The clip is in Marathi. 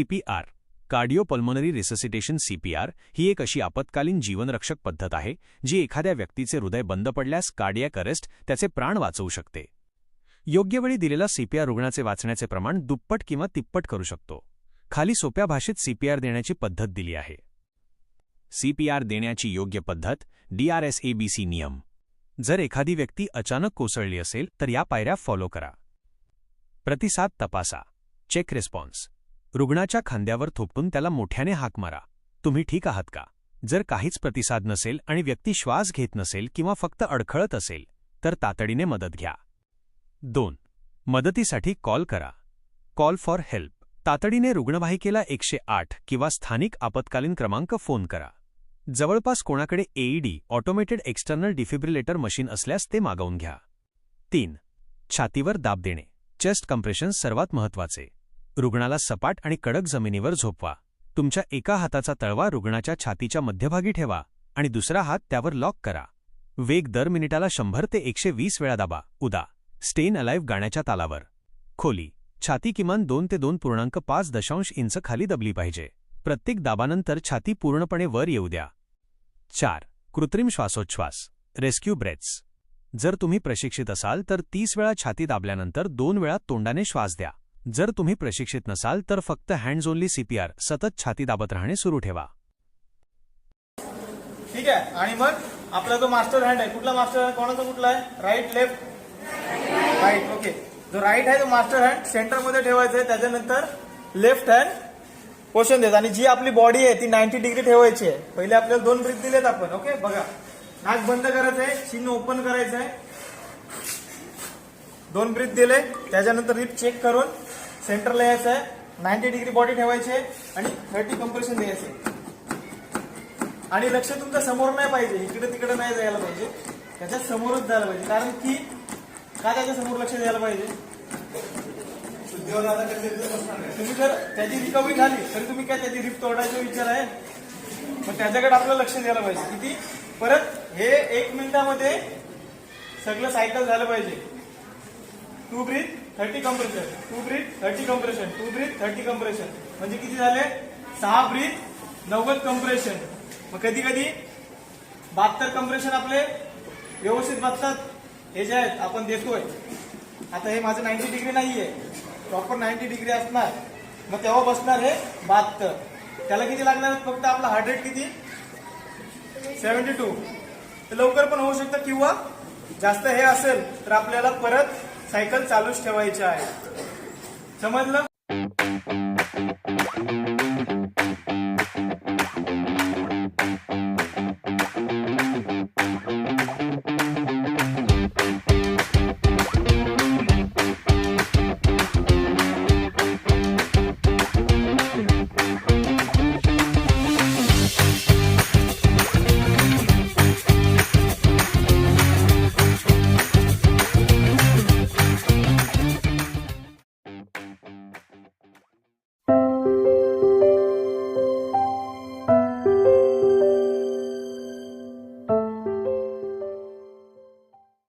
सीपीआर कार्डिओपल्मोनरी रिससिटेशन सीपीआर ही एक अशी आपत्कालीन जीवनरक्षक पद्धत आहे जी एखाद्या व्यक्तीचे हृदय बंद पडल्यास कार्डियक अरेस्ट त्याचे प्राण वाचवू शकते. योग्य वेळी दिलेला सीपीआर रुग्णाचे वाचण्याचे प्रमाण दुप्पट किंवा तिप्पट करू शकतो. खाली सोप्या भाषेत सीपीआर देण्याची पद्धत दिली आहे. सीपीआर देण्याची योग्य पद्धत DRSABC नियम. जर एखादी व्यक्ती अचानक कोसळली असेल तर या पायऱ्या फॉलो करा. प्रतिसाद तपासा. Check response. रुग्णाच्या खांद्यावर थोपटून त्याला मोठ्याने हाक मारा. तुम्ही ठीक आहात का? जर काहीच प्रतिसाद नसेल आणि व्यक्ती श्वास घेत नसेल किंवा फक्त अडखळत असेल तर तातडीने मदत घ्या. 2. मदतीसाठी कॉल करा. Call for help. तातडीने रुग्णवाहिकेला 108 किंवा स्थानिक आपत्कालीन क्रमांक फोन करा. जवळपास कोणाकडे AED automated external defibrillator machine असल्यास ते मागवून घ्या. 3. छातीवर दाब देणे. चेस्ट कंप्रेशन सर्वात महत्त्वाचे. रुग्णाला सपाट आणि कडक जमिनीवर झोपवा. तुमच्या एका हाताचा तळवा रुग्णाच्या छातीच्या मध्यभागी ठेवा आणि दुसरा हात त्यावर लॉक करा. वेग दर मिनिटाला 100 ते 120 वेळा दाबा. उदा. स्टेन अलाइव्ह गाण्याच्या तालावर. खोली. छाती किमान 2 ते 2.5 इंच खाली दबली पाहिजे. प्रत्येक दाबानंतर छाती पूर्णपणे वर येऊ द्या. 4. कृत्रिम श्वासोच्छ्वास. Rescue breaths. जर तुम्ही प्रशिक्षित असाल तर 30 वेळा छाती दाबल्यानंतर 2 वेळा तोंडाने श्वास द्या. जर तुम्ही प्रशिक्षित नसाल तर फक्त हँड्स ओनली सीपीआर सतत छाती दाबत राहणे सुरू ठेवा. ठीक आहे. आणि मग आपला जो मास्टर हँड आहे, कुठला मास्टर हँड कोणाचा कुठला आहे? Right, left? राईट. ओके. जो राईट आहे तो मास्टर हँड सेंटरमध्ये ठेवायचा आहे. त्याच्यानंतर लेफ्ट हँड पोशन द्यायचं आणि जी आपली बॉडी आहे ती 90 डिग्री ठेवायची आहे. पहिले आपल्याला 2 ब्रीथ दिलेत आपण. ओके. बघा, नाक बंद करायचं आहे, शिन ओपन करायचं आहे. 2 ब्रीथ दिले. त्याच्यानंतर रिप चेक करून सेंटरला यायचं आहे. 90 डिग्री बॉडी ठेवायची आहे आणि 30 कंप्रेशन द्यायचे. आणि लक्ष तुमच्या समोर नाही पाहिजे, इकडे तिकडे नाही जायला पाहिजे, त्याच्या समोरच जायला पाहिजे. कारण की का त्याच्या समोर लक्ष द्यायला पाहिजे? तुम्ही जर त्याची रिकव्हरी झाली तर तुम्ही काय त्याची रिप तोडायचा विचार आहे? मग त्याच्याकडे आपलं लक्ष द्यायला पाहिजे. किती? परत हे 1 मिनिटामध्ये सगळं सायकल झालं पाहिजे. 2 breath 30 compression, 2 breath 30 compression, 2 breath 30 compression. म्हणजे किती झाले? 6 ब्रीथ 90 कंप्रेशन. मग कधी कधी 72 कंप्रेशन आपले व्यवस्थित बसतात. हे जे आहेत आपण देतोय आता, हे माझं 90 डिग्री नाहीये, प्रॉपर 90 डिग्री असणार. मग तेव्हा बसणार हे 72. त्याला किती लागणार? फक्त आपला हार्ट रेट किती? 72. तर लवकर पण होऊ शकतं किंवा जास्त हे असेल तर आपल्याला परत सायकल चालूच ठेवायची आहे. समजलं?